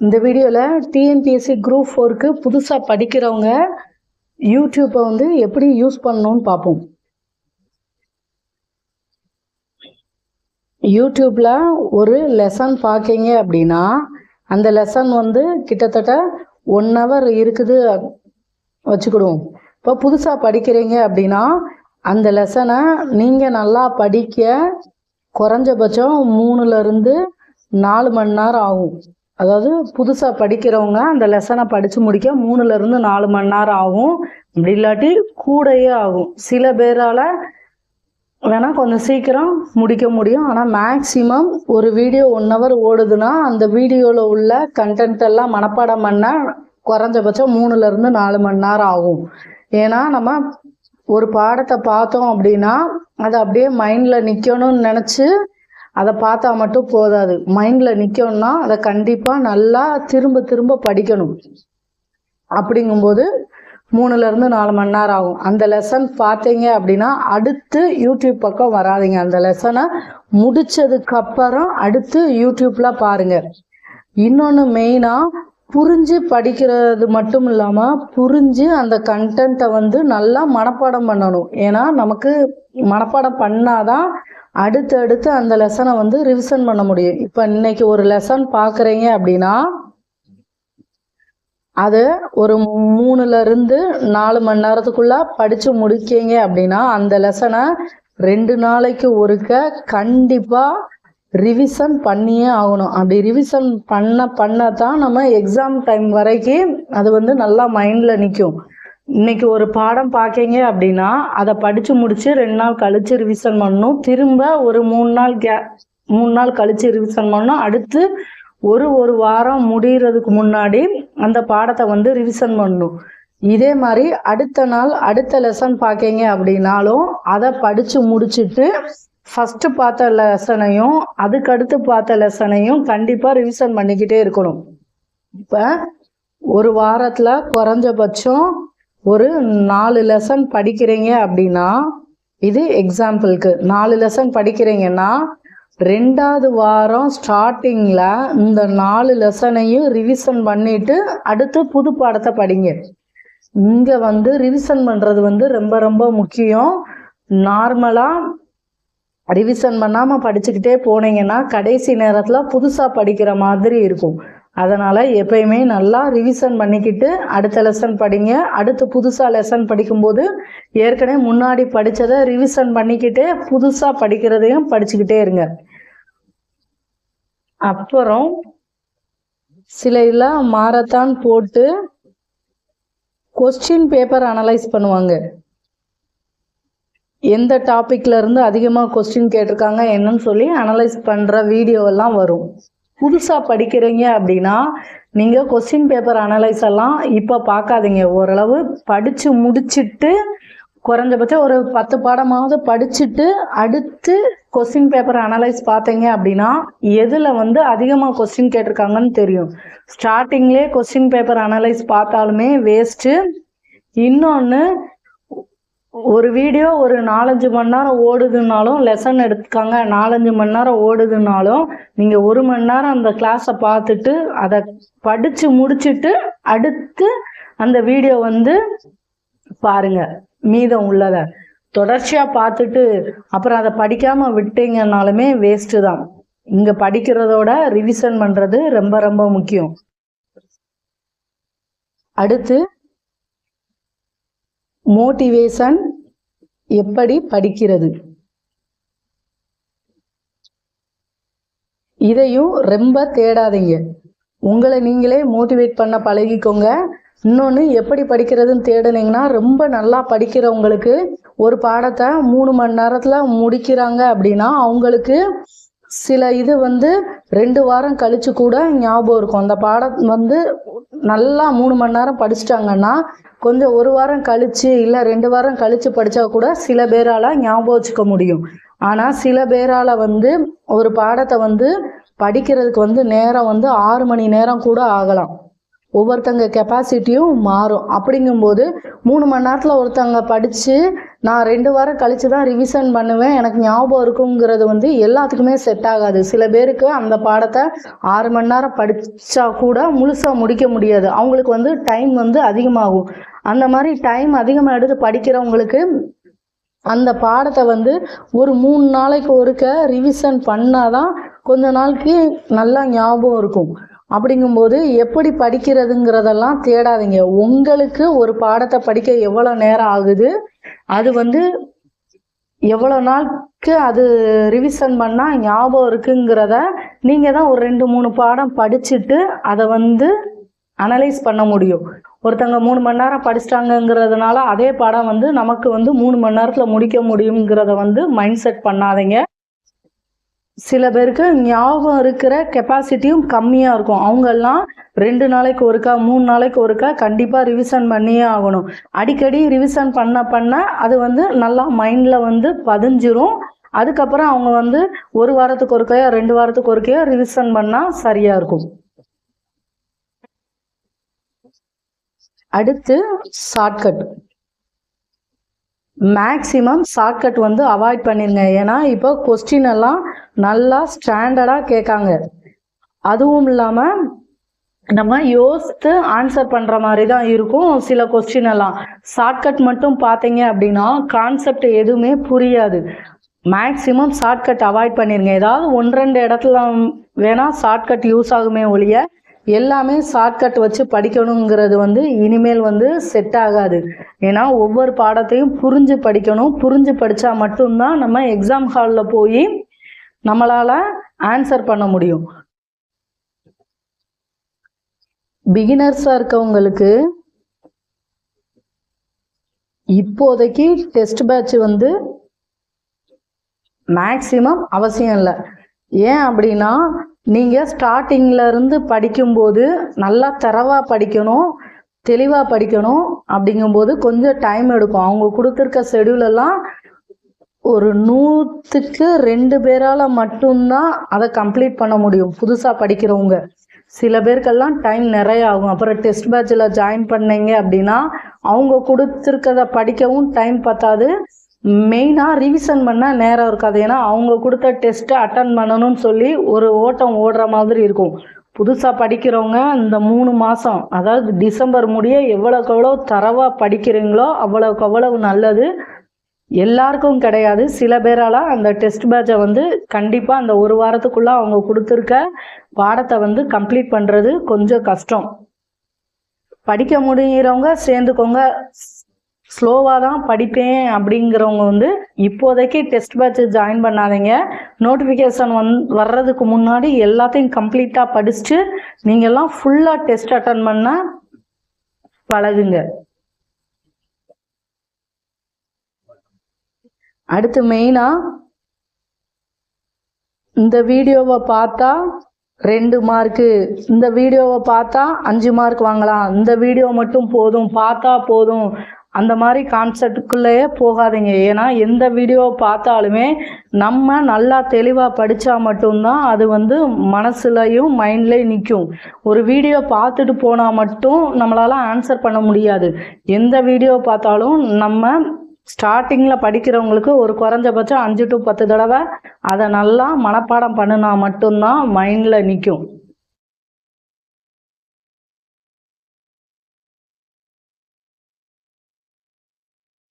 இந்த வீடியோவில் TNPSC group 4க்கு புதுசாக படிக்கிறவங்க யூடியூப்பை வந்து எப்படி யூஸ் பண்ணணும்னு பார்ப்போம். யூடியூப்பில் ஒரு லெசன் பார்க்கிங்க அப்படின்னா அந்த லெசன் வந்து கிட்டத்தட்ட 1 hour இருக்குது வச்சுக்கிடுவோம். இப்போ புதுசாக படிக்கிறீங்க அப்படின்னா அந்த லெசனை நீங்கள் நல்லா படிக்க குறைஞ்சபட்சம் 3 to 4 மணி நேரம் ஆகும். அதாவது புதுசாக படிக்கிறவங்க அந்த லெசனை படித்து முடிக்க 3 to 4 மணி நேரம் ஆகும். அப்படி இல்லாட்டி கூடயே ஆகும். சில பேரால் வேணால் கொஞ்சம் சீக்கிரம் முடிக்க முடியும். ஆனால் மேக்சிமம் ஒரு வீடியோ 1 hour ஓடுதுன்னா அந்த வீடியோவில் உள்ள கண்டென்ட் எல்லாம் மனப்பாடம் பண்ண குறைஞ்சபட்சம் 3 to 4 மணி நேரம் ஆகும். ஏன்னா நம்ம ஒரு பாடத்தை பார்த்தோம் அப்படின்னா அதை அப்படியே மைண்டில் நிற்கணும்னு நினச்சி அதை பார்த்தா மட்டும் போதாது. மைண்டில் நிற்கணும்னா அதை கண்டிப்பாக நல்லா திரும்ப திரும்ப படிக்கணும். அப்படிங்கும்போது 3 to 4 மணி நேரம் ஆகும். அந்த லெசன் பார்த்தீங்க அப்படின்னா அடுத்து யூடியூப் பக்கம் வராதிங்க. அந்த லெசனை முடித்ததுக்கப்புறம் அடுத்து யூடியூப்பில் பாருங்கள். இன்னொன்று மெயினாக புரிஞ்சு படிக்கிறது மட்டும் இல்லாமல் புரிஞ்சு அந்த கண்டென்ட்டை வந்து நல்லா மனப்பாடம் பண்ணணும். ஏன்னா நமக்கு மனப்பாடம் பண்ணாதான் அடுத்தடுத்து அந்த லெசனை வந்து ரிவிஷன் பண்ண முடியும். இப்போ இன்னைக்கு ஒரு லெசன் பார்க்குறீங்க அப்படின்னா அது ஒரு 3 to 4 மணி நேரத்துக்குள்ள படித்து முடிக்கீங்க அப்படின்னா அந்த லெசனை 2 நாளைக்கு ஒருக்க கண்டிப்பாக ரிவிஷன் பண்ணியே ஆகணும். அப்படி ரிவிஷன் பண்ணத்தான் நம்ம எக்ஸாம் டைம் வரைக்கும் அது வந்து நல்லா மைண்டில் நிற்கும். இன்னைக்கு ஒரு பாடம் பார்க்கீங்க அப்படின்னா அதை படித்து முடித்து 2 நாள் கழித்து ரிவிஷன் பண்ணணும். திரும்ப ஒரு 3 நாள் கழித்து ரிவிஷன் பண்ணணும். அடுத்து ஒரு வாரம் முடிகிறதுக்கு முன்னாடி அந்த பாடத்தை வந்து ரிவிஷன் பண்ணணும். இதே மாதிரி அடுத்த நாள் அடுத்த லெசன் பார்க்கீங்க அப்படின்னாலும் அதை படித்து முடிச்சுட்டு ஃபஸ்ட்டு பார்த்த லெசனையும் அதுக்கடுத்து பார்த்த லெசனையும் கண்டிப்பாக ரிவிஷன் பண்ணிக்கிட்டே இருக்கணும். இப்போ ஒரு வாரத்தில் குறைஞ்சபட்சம் ஒரு 4 லெசன் படிக்கிறீங்க அப்படின்னா, இது எக்ஸாம்பிளுக்கு 4 லெசன் படிக்கிறீங்கன்னா 2வது வாரம் ஸ்டார்டிங்கில் இந்த 4 லெசனையும் ரிவிஷன் பண்ணிட்டு அடுத்து புது பாடத்தை படிங்க. இங்கே வந்து ரிவிஷன் பண்ணுறது வந்து ரொம்ப ரொம்ப முக்கியம். நார்மலாக ரிவிஷன் பண்ணாமல் படிச்சுக்கிட்டே போனீங்கன்னா கடைசி நேரத்தில் புதுசாக படிக்கிற மாதிரி இருக்கும். அதனால் எப்பயுமே நல்லா ரிவிஷன் பண்ணிக்கிட்டு அடுத்த லெசன் படிங்க. அடுத்து புதுசாக லெசன் படிக்கும்போது ஏற்கனவே முன்னாடி படித்ததை ரிவிஷன் பண்ணிக்கிட்டே புதுசாக படிக்கிறதையும் படிச்சுக்கிட்டே இருங்க. அப்புறம் சில எல்லாம் மாரத்தான் போட்டு கொஸ்டின் பேப்பர் அனலைஸ் பண்ணுவாங்க. எந்த டாப்பிக்ல இருந்து அதிகமாக கொஸ்டின் கேட்டிருக்காங்க என்னன்னு சொல்லி அனலைஸ் பண்ணுற வீடியோவெல்லாம் வரும். புதுசாக படிக்கிறீங்க அப்படின்னா நீங்கள் கொஸ்டின் பேப்பர் அனலைஸ் எல்லாம் இப்போ பார்க்காதீங்க. ஓரளவு படித்து முடிச்சுட்டு குறைஞ்சபட்சம் ஒரு 10 பாடமாவது படிச்சுட்டு அடுத்து கொஸ்டின் பேப்பர் அனலைஸ் பார்த்தீங்க அப்படின்னா எதில் வந்து அதிகமாக கொஸ்டின் கேட்டிருக்காங்கன்னு தெரியும். ஸ்டார்டிங்லேயே கொஸ்டின் பேப்பர் அனலைஸ் பார்த்தாலுமே வேஸ்ட்டு. இன்னொன்று, ஒரு வீடியோ ஒரு 4-5 மணி நேரம் ஓடுதுன்னாலும் லெசன் எடுத்துக்காங்க 4-5 மணி நேரம் ஓடுதுன்னாலும் நீங்கள் 1 மணி நேரம் அந்த கிளாஸை பார்த்துட்டு அதை படித்து முடிச்சுட்டு அடுத்து அந்த வீடியோ வந்து பாருங்கள். மீதம் உள்ளதை தொடர்ச்சியாக பார்த்துட்டு அப்புறம் அதை படிக்காமல் விட்டீங்கன்னாலுமே வேஸ்ட்டு தான். இங்கே படிக்கிறதோட ரிவிஷன் பண்ணுறது ரொம்ப ரொம்ப முக்கியம். அடுத்து மோட்டிவேஷன் எப்படி படிக்கிறது, இதையும் ரொம்ப தேடாதீங்க. உங்களை நீங்களே மோட்டிவேட் பண்ண பழகிக்கோங்க. இன்னொன்று, எப்படி படிக்கிறதுன்னு தேடுனீங்கன்னா ரொம்ப நல்லா படிக்கிறவங்களுக்கு ஒரு பாடத்தை 3 மணி நேரத்தில் முடிக்கிறாங்க அப்படின்னா அவங்களுக்கு சில இது வந்து 2 வாரம் கழித்து கூட ஞாபகம் இருக்கும். அந்த பாடம் வந்து நல்லா 3 மணி நேரம் படிச்சிட்டாங்கன்னா கொஞ்சம் 1 வாரம் கழித்து இல்லை 2 வாரம் கழித்து படித்தா கூட சில பேரால் ஞாபகம் வச்சுக்க முடியும். ஆனால் சில பேரால் வந்து ஒரு பாடத்தை வந்து படிக்கிறதுக்கு வந்து நேரம் வந்து 6 மணி நேரம் கூட ஆகலாம். ஒவ்வொருத்தங்க கெப்பாசிட்டியும் மாறும். அப்படிங்கும்போது 3 மணி நேரத்தில் ஒருத்தங்க படித்து நான் 2 வாரம் கழித்து தான் ரிவிஷன் பண்ணுவேன், எனக்கு ஞாபகம் இருக்குங்கிறது வந்து எல்லாத்துக்குமே செட் ஆகாது. சில பேருக்கு அந்த பாடத்தை 6 மணி நேரம் படித்தா கூட முழுசாக முடிக்க முடியாது. அவங்களுக்கு வந்து டைம் வந்து அதிகமாகும். அந்த மாதிரி டைம் அதிகமாக எடுத்து படிக்கிறவங்களுக்கு அந்த பாடத்தை வந்து ஒரு 3 நாளைக்கு ஒருக்க ரிவிஷன் பண்ணாதான் கொஞ்ச நாளைக்கு நல்லா ஞாபகம் இருக்கும். அப்படிங்கும்போது எப்படி படிக்கிறதுங்கிறதெல்லாம் தேடாதீங்க. உங்களுக்கு ஒரு பாடத்தை படிக்க எவ்வளோ நேரம் ஆகுது, அது வந்து எவ்வளோ நாளுக்கு அது ரிவிஷன் பண்ணால் ஞாபகம் இருக்குங்கிறத நீங்கள் தான் ஒரு 2-3 பாடம் படிச்சுட்டு அதை வந்து அனலைஸ் பண்ண முடியும். ஒருத்தங்க 3 மணி நேரம் படிச்சிட்டாங்கிறதுனால அதே பாடம் வந்து நமக்கு வந்து 3 மணி நேரத்தில் முடிக்க முடியுங்கிறத வந்து மைண்ட் செட் பண்ணாதீங்க. சில பேருக்கு ஞாபகம் இருக்கிற கெப்பாசிட்டியும் கம்மியாக இருக்கும். அவங்கெல்லாம் 2 நாளைக்கு ஒருக்கா 3 நாளைக்கு ஒருக்கா கண்டிப்பாக ரிவிஷன் பண்ணியே ஆகணும். அடிக்கடி ரிவிஷன் பண்ண அது வந்து நல்லா மைண்டில் வந்து பதிஞ்சிரும். அதுக்கப்புறம் அவங்க வந்து 1 வாரத்துக்கு ஒருக்கையோ 2 வாரத்துக்கு ஒருக்கையோ ரிவிஷன் பண்ணால் சரியாக இருக்கும். அடுத்து ஷார்ட்கட். மேக்ஸிமம் ஷார்ட்கட் வந்து அவாய்ட் பண்ணிடுங்க. ஏன்னா இப்போ கொஸ்டின் எல்லாம் நல்லா ஸ்டாண்டர்டாக கேட்காங்க. அதுவும் இல்லாமல் நம்ம யோசித்து ஆன்சர் பண்ணுற மாதிரி தான் இருக்கும். சில கொஸ்டின் எல்லாம் ஷார்ட்கட் மட்டும் பார்த்தீங்க அப்படின்னா கான்செப்ட் எதுவுமே புரியாது. மேக்ஸிமம் ஷார்ட்கட் அவாய்ட் பண்ணிடுங்க. ஏதாவது 1-2 இடத்துல வேணால் ஷார்ட்கட் யூஸ் ஆகுமே ஒழிய எல்லாமே ஷார்ட்கட் வச்சு படிக்கணுங்கிறது வந்து இனிமேல் வந்து செட் ஆகாது. ஏன்னா ஒவ்வொரு பாடத்தையும் புரிஞ்சு படிக்கணும். புரிஞ்சு படித்தா மட்டும்தான் நம்ம எக்ஸாம் ஹாலில் போய் நம்மளால் ஆன்சர் பண்ண முடியும். பிகினர்ஸாக இருக்கவங்களுக்கு இப்போதைக்கு டெஸ்ட் பேட்ச் வந்து மேக்ஸிமம் அவசியம் இல்லை. ஏன் அப்படின்னா நீங்கள் ஸ்டார்டிங்கில் இருந்து படிக்கும்போது நல்லா தரவாக படிக்கணும், தெளிவாக படிக்கணும். அப்படிங்கும்போது கொஞ்சம் டைம் எடுக்கும். அவங்க கொடுத்துருக்க ஷெடியூலெல்லாம் ஒரு 100க்கு 2 பேரால் மட்டும்தான் அதை கம்ப்ளீட் பண்ண முடியும். புதுசாக படிக்கிறவங்க சில பேருக்கெல்லாம் டைம் நிறைய ஆகும். அப்புறம் டெஸ்ட் பேட்சில் ஜாயின் பண்ணீங்க அப்படின்னா அவங்க கொடுத்துருக்கதை படிக்கவும் டைம் பத்தாது. மெயினாக ரிவிஷன் பண்ணால் நேரம் இருக்காது. ஏன்னா அவங்க கொடுத்த டெஸ்ட்டை அட்டன் பண்ணணும்னு சொல்லி ஒரு ஓட்டம் ஓடுற மாதிரி இருக்கும். புதுசாக படிக்கிறவங்க இந்த 3 மாதம், அதாவது டிசம்பர் முடிய எவ்வளோக்கு எவ்வளோ தரவாக படிக்கிறீங்களோ அவ்வளோக்கு அவ்வளவு நல்லது. எல்லாருக்கும் கிடையாது. சில பேரால் அந்த டெஸ்ட் பேட்சை வந்து கண்டிப்பாக அந்த 1 வாரத்துக்குள்ளே அவங்க கொடுத்துருக்க பாடத்தை வந்து கம்ப்ளீட் பண்ணுறது கொஞ்சம் கஷ்டம். படிக்க முடிகிறவங்க சேர்ந்துக்கோங்க. ஸ்லோவாக தான் படிப்பேன் அப்படிங்கிறவங்க வந்து இப்போதைக்கு டெஸ்ட் பேட்ச் ஜாயின் பண்ணாதீங்க. நோட்டிஃபிகேஷன் வர்றதுக்கு முன்னாடி எல்லாத்தையும் கம்ப்ளீட்டாக படிச்சுட்டு நீங்கள்லாம் ஃபுல்லாக டெஸ்ட் அட்டன் பண்ண பழகுங்க. அடுத்து மெயினாக இந்த வீடியோவை பார்த்தா 2 மார்க்கு, இந்த வீடியோவை பார்த்தா 5 மார்க் வாங்கலாம், இந்த வீடியோ மட்டும் போதும், பார்த்தா போதும், அந்த மாதிரி கான்செப்டுக்குள்ளேயே போகாதீங்க. ஏன்னா எந்த வீடியோ பார்த்தாலுமே நம்ம நல்லா தெளிவாக படித்தா மட்டும்தான் அது வந்து மனசுலையும் மைண்ட்லேயும் நிற்கும். ஒரு வீடியோ பார்த்துட்டு போனால் மட்டும் நம்மளால் ஆன்சர் பண்ண முடியாது. எந்த வீடியோ பார்த்தாலும் நம்ம ஸ்டார்டிங்கில் படிக்கிறவங்களுக்கு ஒரு குறைஞ்சபட்சம் 5 to 10 தடவை அதை நல்லா மனப்பாடம் பண்ணினா மட்டும்தான் மைண்டில் நிற்கும்.